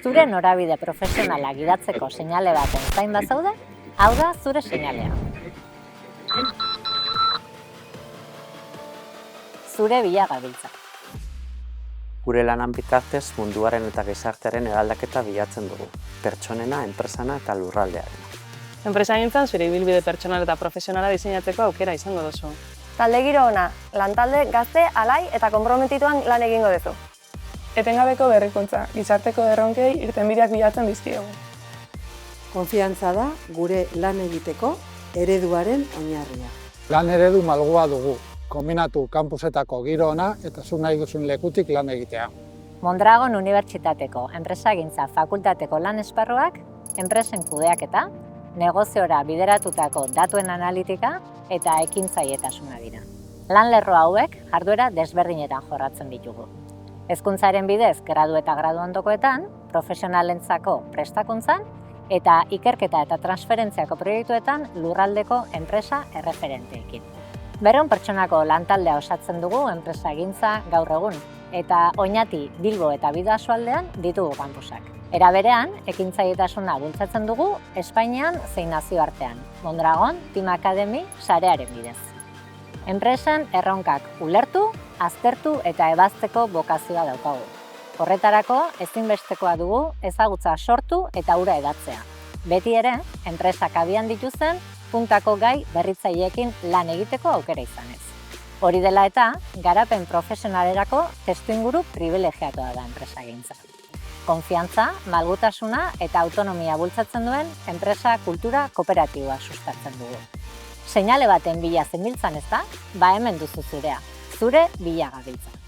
Zure norabide profesionala gidatzeko seinale baten zain bazaude, hau da zure seinalea. Zure bila gabiltza. Gure lanan bitartez munduaren eta gizartearen eraldaketa bilatzen dugu, pertsonena, enpresana eta lurraldearen. Enpresagintzan zure ibilbide pertsonal eta profesionala diseinatzeko aukera izango duzu. Talde giro ona, lantalde gazte, alai eta konprometituan lan egingo duzu. Etengabeko berrikuntza, gizarteko erronkei irtenbideak bilatzen dizkiegu. Konfiantza da gure lan egiteko ereduaren oinarria. Lan eredu malgua dugu, kombinatu kanpusetako giro ona eta zu nahi duzun lekutik lan egitea. Mondragon Unibertsitateko Enpresagintza Fakultateko lan esparruak, enpresen kudeaketa, negoziora bideratutako datuen analitika eta ekintzailetasuna dira. Lan lerro hauek jarduera desberdinetan jorratzen ditugu. Hezkuntzaren bidez gradu eta gradu ondokoetan, profesionalentzako prestakuntzan eta ikerketa eta transferentziako proiektuetan lurraldeko enpresa erreferenteekin. 200 pertsonako lantaldea osatzen dugu enpresagintza gaur egun, eta Oñati, Bilbo eta Bidasoaldean ditugu kanpusak. Era berean, ekintzailetasuna bultzatzen dugu Espainian zein nazioartean, Mondragon Team Academy sarearen bidez. Enpresan erronkak ulertu, aztertu eta ebazteko bokazioa daukagu. Horretarako ezinbestekoa dugu ezagutza sortu eta hura hedatzea. Beti ere, enpresak abian dituzten puntako gai berritzaileekin lan egiteko aukera izanez. Hori dela eta, garapen profesionalerako testuinguru privilegiatua da enpresagintza. Konfiantza, malgutasuna eta autonomia bultzatzen duen enpresa kultura kooperatiboa sustatzen dugu. Seinale baten bila zenbiltzan ez da, hemen duzu zurea, zure bila gabiltza.